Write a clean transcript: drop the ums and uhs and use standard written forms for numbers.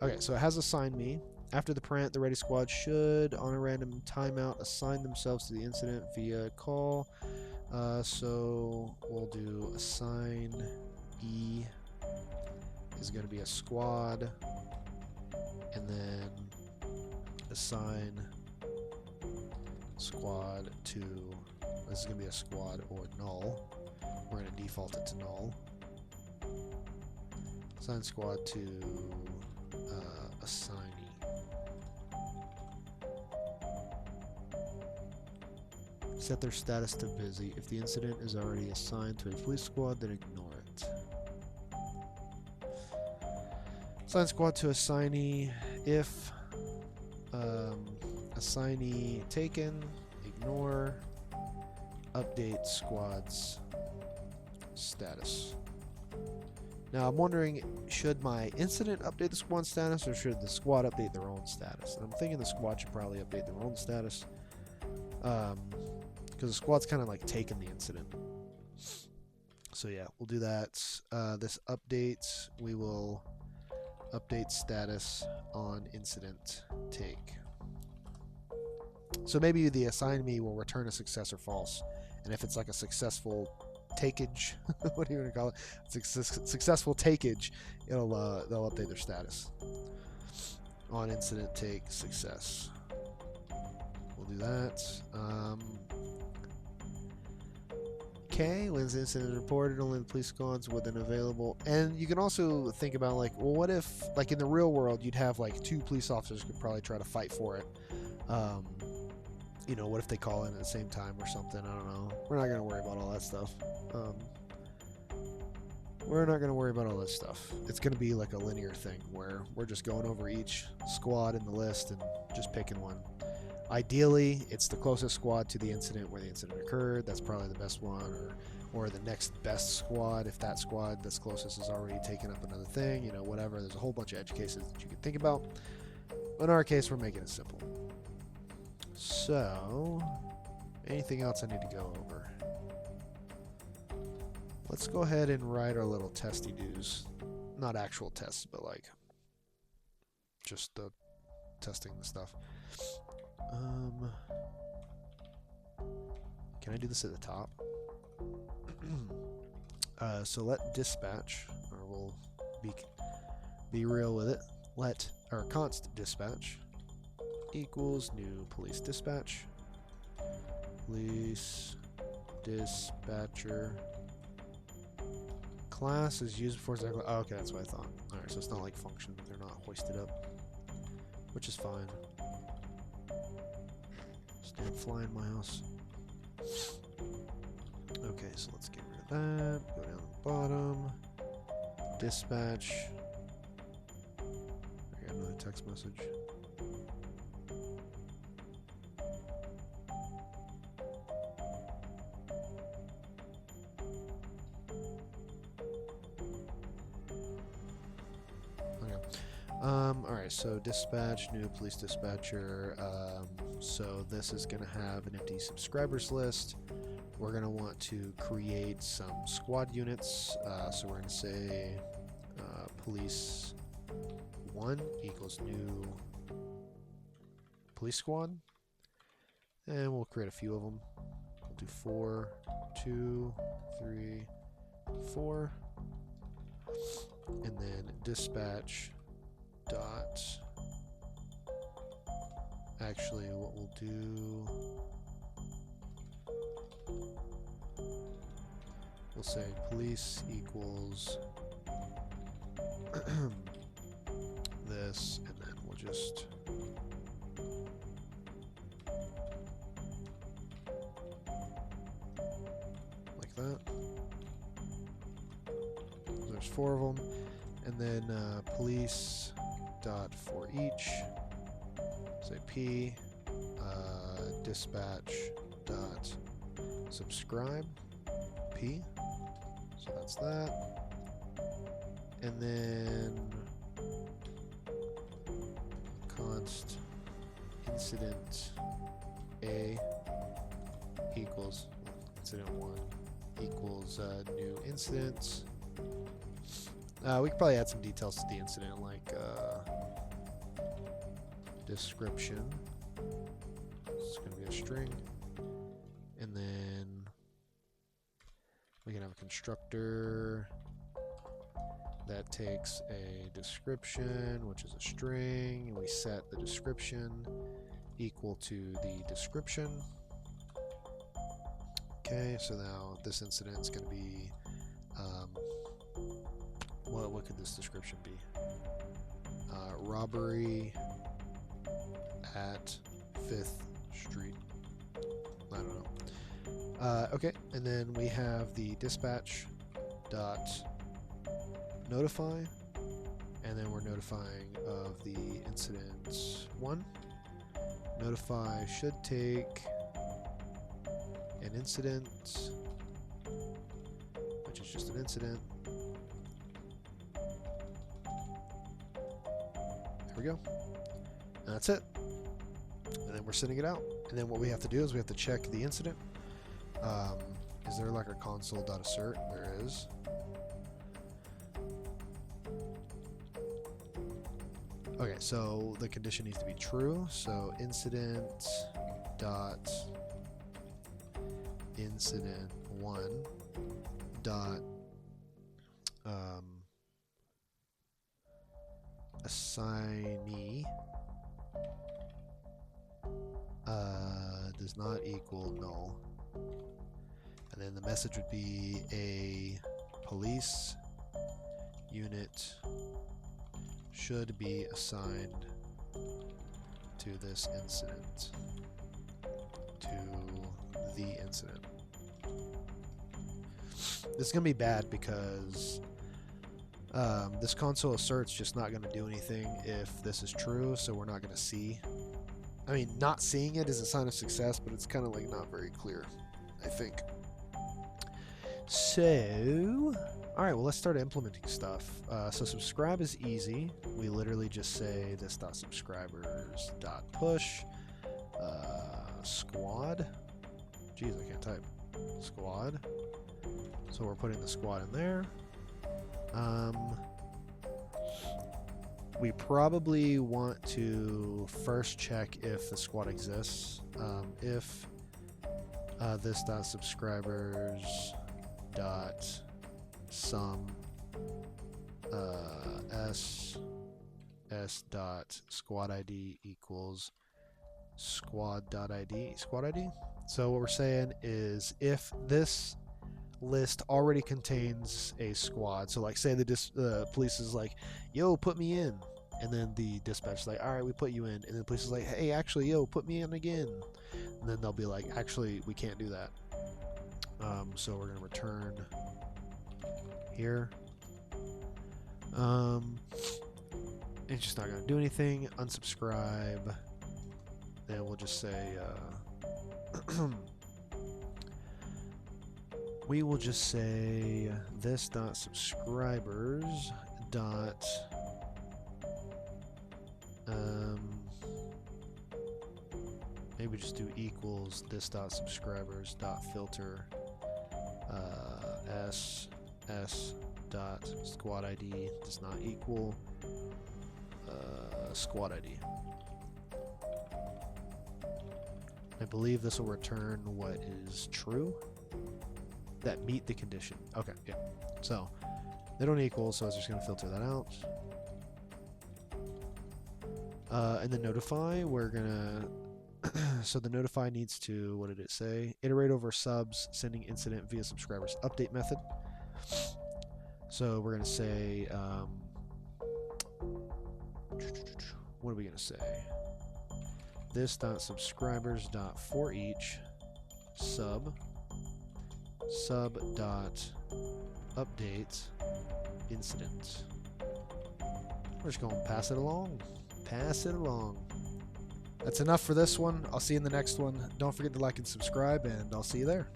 Okay, so it has assignMe. After the parent, the ready squad should, on a random timeout, assign themselves to the incident via call. So we'll do assign E is going to be a squad, and then assign squad to, this is going to be a squad or null. We're going to default it to null. Assign squad to assignee. Set their status to busy. If the incident is already assigned to a police squad, then ignore it. Assign squad to assignee. If assignee taken, ignore. Update squad's status. Now I'm wondering, should my incident update the squad status, or should the squad update their own status? And I'm thinking the squad should probably update their own status. Because the squad's kind of like taking the incident. So yeah, we'll do that. This update, we will update status on incident take. So maybe the assignMe will return a success or false. And if it's like a successful takeage, what are you going to call it? Successful takeage, they'll update their status. On incident take success. We'll do that. Okay, when's the incident reported? Only the police squads with an available. And you can also think about, like, well, what if, like, in the real world, you'd have like 2 police officers could probably try to fight for it. You know, what if they call in at the same time or something? I don't know. We're not gonna worry about all that stuff. We're not gonna worry about all this stuff. It's gonna be like a linear thing where we're just going over each squad in the list and just picking one. Ideally, it's the closest squad to the incident where the incident occurred. That's probably the best one, or the next best squad if that squad that's closest is already taken up another thing, you know, whatever. There's a whole bunch of edge cases that you can think about. But in our case, we're making it simple. So, anything else I need to go over? Let's go ahead and write our little Testydos. Not actual tests, but like just the testing the stuff. Can I do this at the top? So let dispatch, or we'll be real with it. Let our const dispatch equals new police dispatch. Police dispatcher class is used before exactly. Oh, okay, that's what I thought. All right, so it's not like function. They're not hoisted up, which is fine. Stand fly in my house. Okay, so let's get rid of that. Go down to the bottom. Dispatch. I got another text message. Alright, so dispatch, new police dispatcher. So this is going to have an empty subscribers list. We're going to want to create some squad units. So we're going to say police 1 equals new police squad. And we'll create a few of them. We'll do 4, 2, 3, 4. And then dispatch dot, actually what we'll do, we'll say police equals this, and then we'll just like that. There's 4 of them. And then police dot for each, say p, dispatch dot subscribe p, so that's that. And then const incident a equals incident 1 equals new incident. We could probably add some details to the incident, like description. It's going to be a string. And then we can have a constructor that takes a description, which is a string, and we set the description equal to the description. Okay, so now this incident is going to be, what could this description be? Robbery at 5th Street. I don't know. Okay, and then we have the dispatch dot notify, and then we're notifying of the incident 1. Notify should take an incident, which is just an incident. There we go. And that's it. And then we're sending it out. And then what we have to do is we have to check the incident. Is there like a console.assert? There is. Okay, so the condition needs to be true. So incident dot incident 1 dot assignMe does not equal null. And then the message would be a police unit should be assigned to this incident, to the incident. This is going to be bad because this console assert's just not going to do anything if this is true, so we're not going to see. I mean, not seeing it is a sign of success, but it's kind of like not very clear, I think. So, alright, well, let's start implementing stuff. So subscribe is easy. We literally just say this.subscribers.push squad. Jeez, I can't type. Squad. So we're putting the squad in there. We probably want to first check if the squad exists. If this.subscribers dot sum s dot squad id equals squad.id. So what we're saying is if this list already contains a squad, so like say the police is like, yo, put me in, and then the dispatch is like, all right, we put you in, and then the police is like, hey, actually, yo, put me in again, and then they'll be like, actually, we can't do that. So we're going to return here. It's just not going to do anything. Unsubscribe. Then we'll just say, we will just say this.subscribers dot maybe just do equals this.subscribers dot filter s dot squad id does not equal squad id. I believe this will return what is true that meet the condition. Okay, yeah. So they don't equal, so it's just going to filter that out. And the notify, we're going to so the notify needs to, what did it say? Iterate over subs, sending incident via subscribers update method. So we're going to say, what are we going to say? This.subscribers.for each sub dot update incident. We're just going to pass it along. Pass it along. That's enough for this one. I'll see you in the next one. Don't forget to like and subscribe, and I'll see you there.